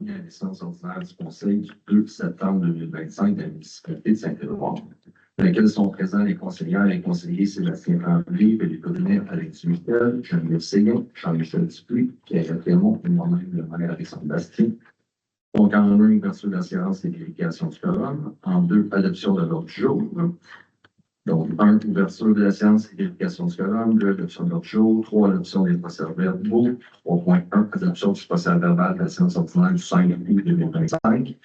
à la séance ordinaire du Conseil du 2 septembre 2025 de la municipalité de Saint-Édouard, dans laquelle sont présents les conseillères et les conseillers Sébastien Tremblay, Philippe Brunet, Alex Michel, Geneviève Séguin, Jean-Michel Dupuis, Pierre Clément et moi-même, le maire Alexandre Bastien. Donc, en 1, ouverture de la séance et vérification du quorum. En 2, adoption de l'ordre du jour. Donc, 1, ouverture de la séance et vérification du quorum. 2, adoption de l'ordre du jour. 3, adoption des procès-verbaux. 3.1, adoption du procès-verbal de la séance ordinaire du 5 août 2025.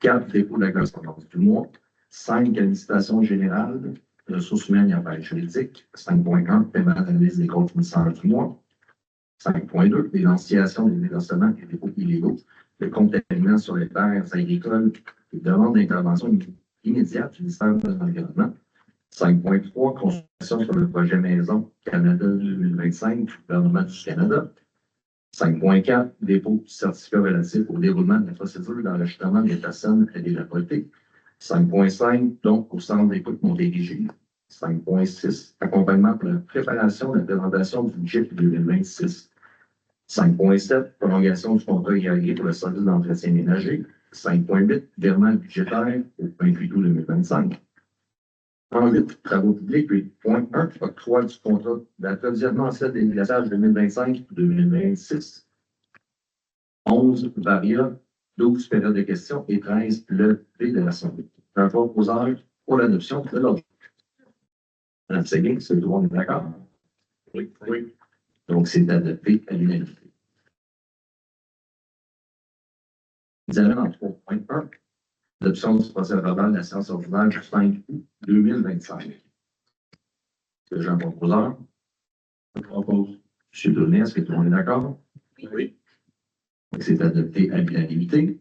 4, dépôt de la correspondance du mois. 5, qualification générale, ressources humaines et affaires juridiques. 5.1, paiement d'analyse des comptes fournisseurs du mois. 5.2, dénonciation des déversements et dépôts illégaux, le contaminant sur les terres agricoles et demande d'intervention immédiate du ministère de l'Environnement. 5.3, consultation sur le projet Maison Canada 2025 du gouvernement du Canada. 5.4, dépôt du certificat relatif au déroulement de la procédure d'enregistrement des personnes et des rapportées. 5.5, donc au centre d'écoute Montérégie. 5.6, accompagnement pour la préparation de la présentation du budget 2026. 5.7, prolongation du contrat IAG pour le service d'entretien ménager. 5.8, virement budgétaire au 28 août 2025. En 8, travaux publics. 8.1, octroi du contrat d'approvisionnement en sel des glaçages 2025-2026. 11, varia. 12, période de questions. Et 13, levé de l'Assemblée. Un proposeur pour l'adoption de l'ordre. Madame Séguin, c'est le droit, on est d'accord? Oui. Oui. Donc, c'est adopté à l'unanimité. Nous allons en 3.1, l'adoption du procès-verbal de la séance ordinaire du 5 août 2025. Le Jean proposeur. Je propose. M. Brunet, est-ce que tout le monde est d'accord? Oui. Donc, c'est adopté à l'unanimité.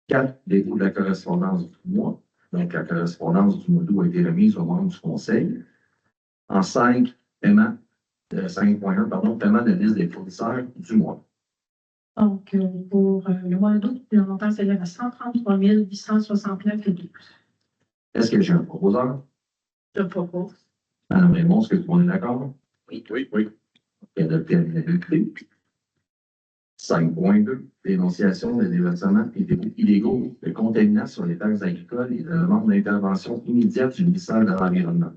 4, dépôt de la correspondance du mois. Donc, la correspondance du mois d'août a été remise aux membres du Conseil. En 5, paiement, 5.1, pardon, paiement de la liste des fournisseurs du mois. Donc, pour le mois d'août, le montant s'élève à 133 869,12. Est-ce que j'ai un proposeur? Je propose. Madame Raymond, est-ce que tout le monde est d'accord? Oui. Oui. Oui. Adopté à l'unanimité. 5.2, dénonciation des déversements et dépôts illégaux de contaminants sur les terres agricoles et de demande d'intervention immédiate du ministère de l'Environnement.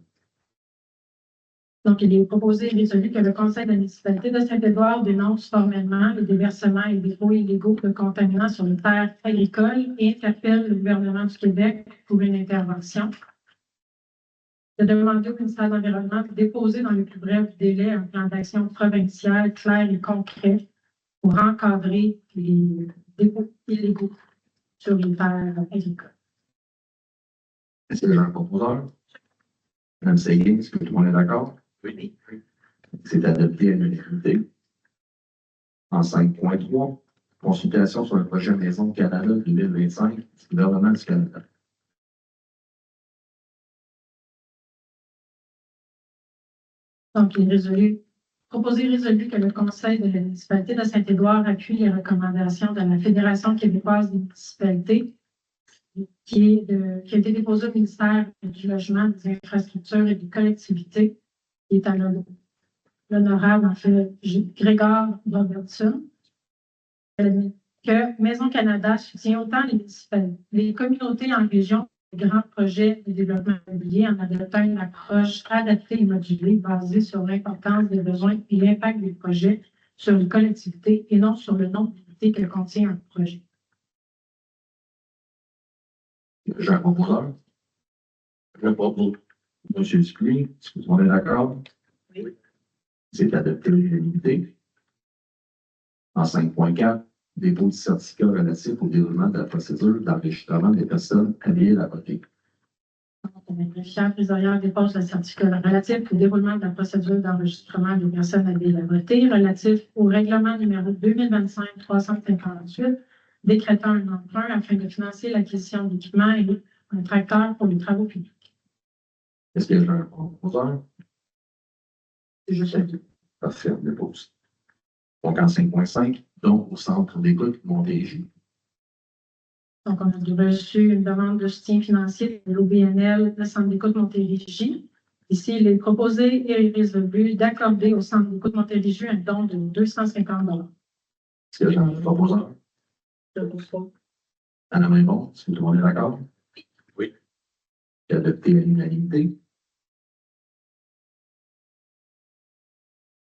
Donc, il est proposé et résolu que le Conseil de la municipalité de Saint-Édouard dénonce formellement les déversements et dépôts illégaux de contaminants sur les terres agricoles et interpelle le gouvernement du Québec pour une intervention. De demander au ministère de l'Environnement de déposer dans le plus bref délai un plan d'action provincial clair et concret pour encadrer les dépôts illégaux sur les terres agricoles. Est-ce que j'ai un proposeur? Madame Séguin, est-ce que tout le monde est d'accord? Oui. C'est adopté à l'unanimité. En 5.3, consultation sur le projet Maison Canada 2025 du gouvernement du Canada. Donc, il est proposé et résolu que le Conseil de la municipalité de Saint-Édouard appuie les recommandations de la Fédération québécoise des municipalités qui a été déposée au ministère du Logement, des Infrastructures et des Collectivités, qui est à l'honorable, en fait, Grégoire Robertson, que Maison Canada soutient autant les communautés en région que les grands projets de développement immobilier en adoptant une approche adaptée et modulée basée sur l'importance des besoins et l'impact des projets sur les collectivités et non sur le nombre d'unités que contient un projet. J'ai un proposeur. Je propose. M. Dupuis, est-ce que tout le monde est d'accord? Oui. C'est adopté à l'unanimité. En 5.4, dépôt du certificat relatif au déroulement de la procédure d'enregistrement des personnes habillées à voter. Le bénéficiaire trésorière dépose le certificat relatif au déroulement de la procédure d'enregistrement des personnes habillées à voter, relatif au règlement numéro 2025-358, décrétant un emprunt afin de financer l'acquisition d'équipements et un tracteur pour les travaux publics. Est-ce qu'il y a un proposeur? C'est juste un deux. Parfait, on dépose. Donc, en 5.5, donc au centre d'écoute Montérégie. Donc, on a reçu une demande de soutien financier de l'OBNL, le Centre d'écoute Montérégie. Ici, il est proposé et résolu d'accorder au Centre d'écoute Montérégie un don de 250 $. Est-ce que j'en proposeur? Madame Raymond, est-ce que tout le monde est d'accord? Oui. Adopté à l'unanimité.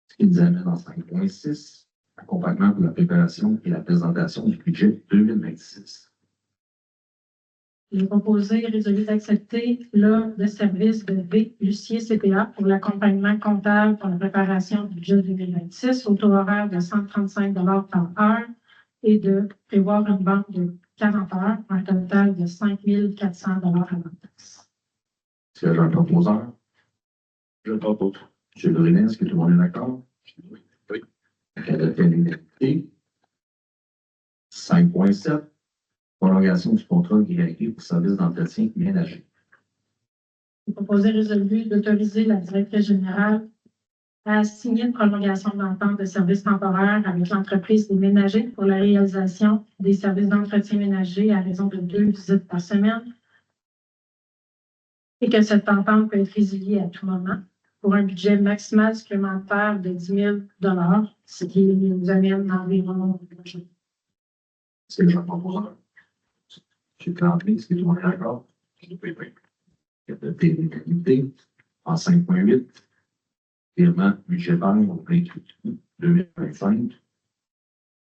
Ce qui nous amène en 5.6, accompagnement pour la préparation et la présentation du budget 2026. Il est proposé et résolu d'accepter l'offre de service de V. Lucier CPA pour l'accompagnement comptable pour la préparation du budget 2026 au taux horaire de 135 par heure et de prévoir une banque de 40 heures pour un total de 5 400 avant taxe. Est-ce que j'ai un proposeur? Je propose. M. Brunet, est-ce que tout le monde est d'accord? Oui. Oui. Adopté à l'unanimité. 5.7, prolongation du contrat GRI pour service d'entretien ménager. Il est proposé et résolu d'autoriser la directrice générale à signer une prolongation d'entente de services temporaires avec l'entreprise des ménagers pour la réalisation des services d'entretien ménager à raison de 2 visites par semaine et que cette entente peut être résiliée à tout moment pour un budget maximal supplémentaire de 10 000 ce qui nous amène environ. Est-ce que j'ai un proposeur? M. Tremblay, est-ce que tout le monde est d'accord? Oui, oui. Adopté à l'unanimité. En 5.8, virement budgétaire au 28 août 2025.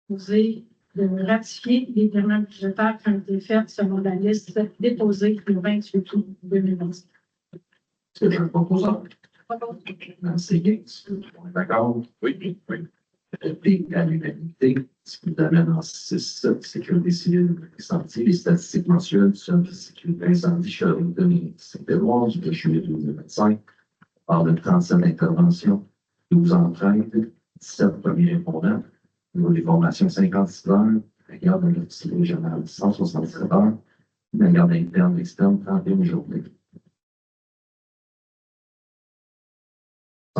Proposé de ratifier les virements budgétaires qui ont été faits selon la liste déposée le 28 août 2025. Est-ce que j'ai un proposeur? Mme Séguin, est-ce que tout le monde est d'accord? Oui, oui. Adopté à l'unanimité, ce qui nous amène en 6, sécurité civile et santé, les statistiques mensuelles du service de sécurité incendie Sherrington et Saint-Édouard du 2 juillet 2025. On parle de 37 interventions, 12 entrailles, 17 premiers répondants, au niveau des formations 56 heures, la garde de l'officier régional 167 heures, la garde interne et externe 31 journées.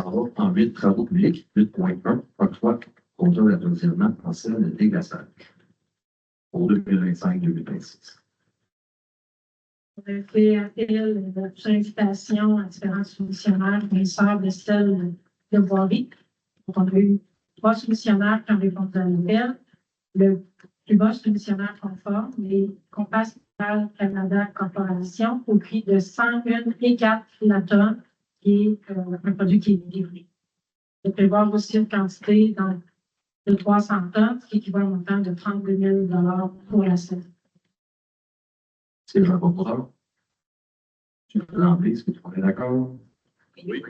On va en 8 travaux publics, 8.1, octroi, contrat d'approvisionnement en scène de déglaçage pour 2025-2026. On a fait appel sur invitation à différents soumissionnaires, fournisseurs de sel de voirie. Donc, on a eu 3 soumissionnaires qui ont répondu à l'appel. Le plus bas soumissionnaire conforme, les Compass Canada Corporation, au prix de 101 et 4 la tonne, qui est un produit qui est livré. De prévoir aussi une quantité de 300 tonnes, ce qui équivaut à un montant de 32 000 pour la semaine. Est-ce que j'ai un proposeur? M. Tremblay, est-ce que tout le monde est d'accord? Oui.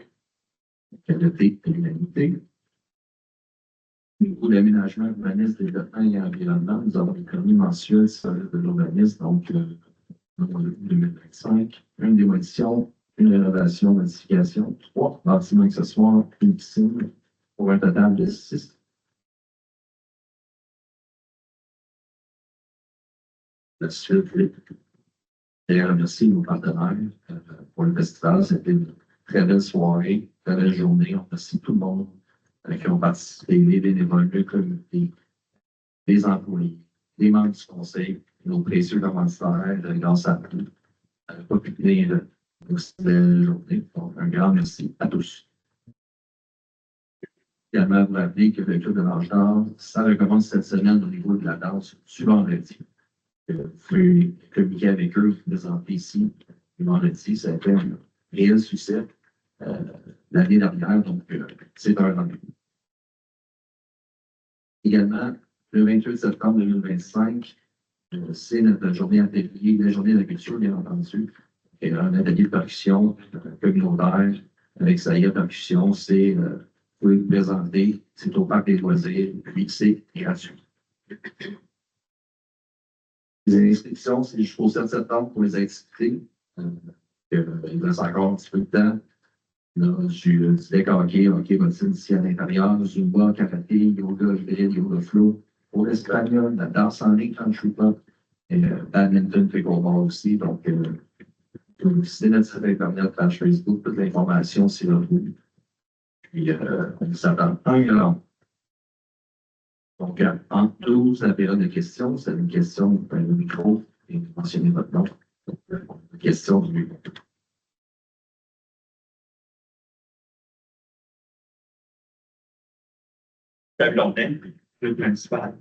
Adopté à l'unanimité. Au niveau de l'aménagement urbanisme, développement et environnement, nous avons un permis mensuel service de l'urbanisme, donc 2025, une démolition, une rénovation, modification, 3 bâtiments accessoires, une piscine, pour un total de 6. La suite, et remercier nos partenaires pour le festival. C'était une très belle soirée, très belle journée. On remercie tout le monde qui ont participé, les bénévoles, le comité, les employés, les membres du conseil, nos précieux commanditaires, grâce à tout. Pas pu tenir une aussi belle journée. Donc, un grand merci à tous. Également, vous rappeler que le Club de l'Ange d'Or, ça recommence cette semaine au niveau de la danse du vendredi. Vous pouvez communiquer avec eux, vous présenter ici. Le vendredi, ça a été un réel succès l'année dernière, donc c'est un rendez-vous. Également, le 28 septembre 2025, c'est notre journée atelier, la journée de la culture, bien entendu. Et un atelier de percussion communautaire avec Saïa Percussion, c'est vous pouvez vous présenter, c'est au parc des loisirs, puis c'est gratuit. Les inscriptions, c'est jusqu'au 7 septembre pour les activités. Il reste encore un petit peu de temps. Là, du deck hockey bottine ici à l'intérieur, Zumba, karaté, yoga hybride, yoga flow. Pour l'espagnol, la danse en ligne, country pop, et badminton, pickleball aussi. Donc, vous visitez notre site internet, page Facebook, toute l'information, c'est là. Puis, on vous attend un grand. Donc, en 12, la période de questions, c'est une question, vous prenez le micro et vous mentionnez votre nom. Question du micro. Faible Londin. le principal.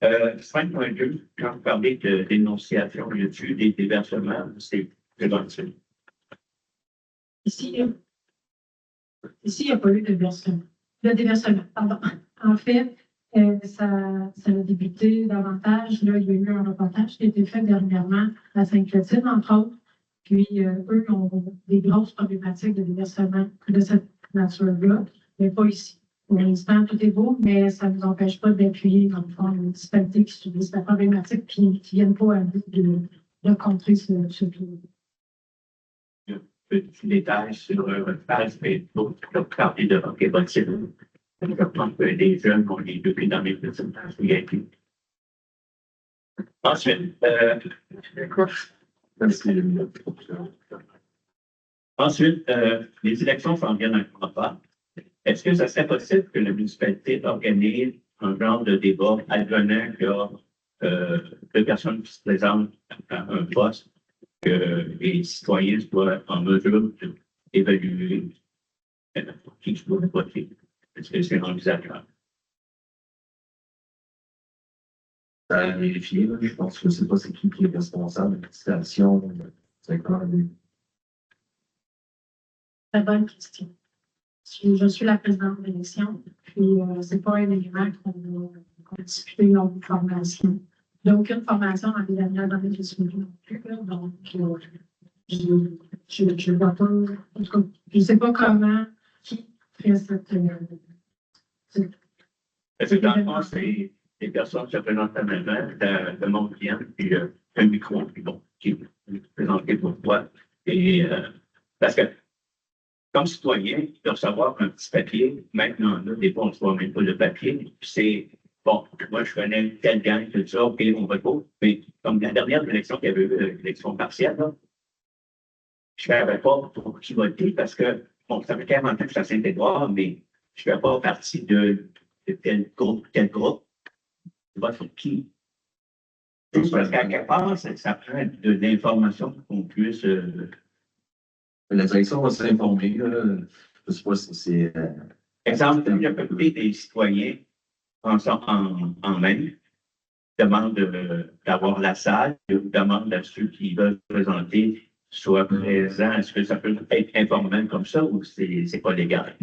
5.2, quand vous parlez de dénonciation, y a-t-il des déversements? C'est préventif. Ici, il n'y a pas eu de versement. Le déversement, pardon. En fait, ça a débuté davantage. Là, il y a eu un reportage qui a été fait dernièrement à Sainte-Clotilde, entre autres. Puis, eux ont des grosses problématiques de déversement de cette nature-là, mais pas ici. Pour l'instant, tout est beau, mais ça ne nous empêche pas d'appuyer, dans le fond, les municipalités qui subissent la problématique qui ne viennent pas à bout de contrer ce tour. Petit détail sur page Facebook, le parti de hockey possible. Je pense que les jeunes ont des depuis dans les petites pages VIP. Ensuite, les élections s'en viennent à grand pas. Est-ce que ça serait possible que la municipalité organise un genre de débat advenant qu'il y a deux personnes qui se présentent à un poste que les citoyens soient en mesure d'évaluer qui je dois voter? Est-ce que c'est envisageable? À vérifier, là, je pense que je ne sais pas c'est qui est responsable de la station. C'est quoi? Très bonne question. Je suis la présidente de l'élection, puis ce n'est pas un élément qu'on a discuté lors de formation. Il n'y a aucune formation dans les dernières années que je suis venue non plus, là, donc je ne vois pas, en tout cas, je ne sais pas comment, qui fait cette Est-ce que dans le fond, c'est des personnes qui se présentent à main, de mon client, puis un micro, puis bon, qui est présenté pour toi. Et parce que comme citoyen, il doit recevoir un petit papier. Maintenant, là, des fois, on ne reçoit même pas de papier. Puis c'est, bon, moi, je connais tel gang, tout ça, OK, on va pas. Mais comme la dernière élection qu'il y avait eu, l'élection partielle, là, je ne savais pas pour qui voter parce que, bon, ça fait 40 ans que je suis à Saint-Édouard, mais je ne fais pas partie de tel groupe, tel groupe. Je vote pour qui? Parce qu'à quelque part, ça prend de l'information pour qu'on puisse. La direction va s'informer. Je ne sais pas si c'est. Exemple, il y a à peu près des citoyens en main, demandent d'avoir la salle, demandent à ceux qui veulent se présenter soient présents. Est-ce que ça peut être informel comme ça ou c'est pas légal?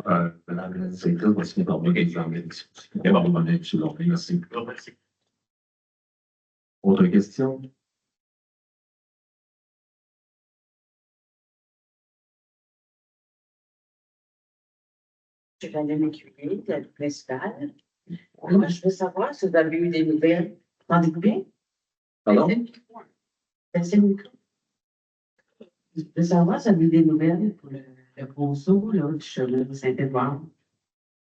La directrice va s'informer des organisations. C'est bon. Merci. Autre question? Je suis Valérie Mécuyer, la principale. Moi, je veux savoir si vous avez eu des nouvelles. Entendez-vous bien? Pardon? Baissez le micro. Je veux savoir si vous avez eu des nouvelles pour le conso là, du chemin de Saint-Édouard.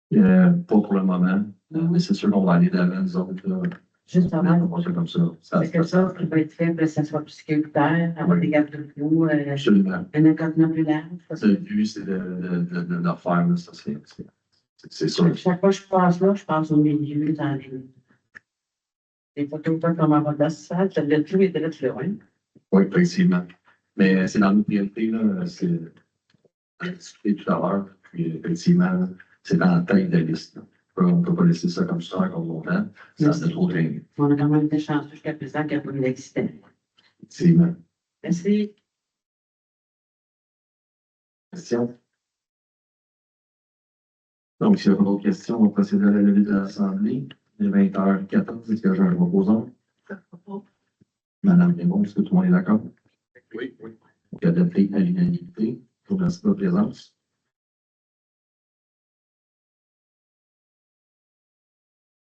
Pas pour le moment. Mais c'est sûr qu'on va aller d'avant, nous autres. Là. Juste On avant. va faire comme ça. C'est quelque chose qui va être fait pour que ça soit plus sécuritaire, avoir des gardes de flou, Absolument. un encadrement plus large. Le but, c'est de le faire. Là. Ça, c'est sûr. Chaque fois que je passe là, je passe au milieu, dans les photos pas comme en bas de la salle, le tout est de l'autre loin. Oui, effectivement. Mais c'est dans nos priorités. Là. C'est discuté tout à l'heure. Puis, effectivement, c'est dans la tête de la liste. Là. On ne peut pas laisser ça comme ça encore longtemps. Ça serait trop dingue. On a quand même été chanceux jusqu'à présent qu'il n'y a pas eu d'accident. Effectivement. Merci. Question? Donc, s'il n'y a pas d'autres questions, on va procéder à la levée de l'Assemblée. Il est 20h14. Est-ce que j'ai un proposant? Madame Raymond, est-ce que tout le monde est d'accord? Oui, oui. Donc, adopté à l'unanimité. Je vous remercie de votre présence.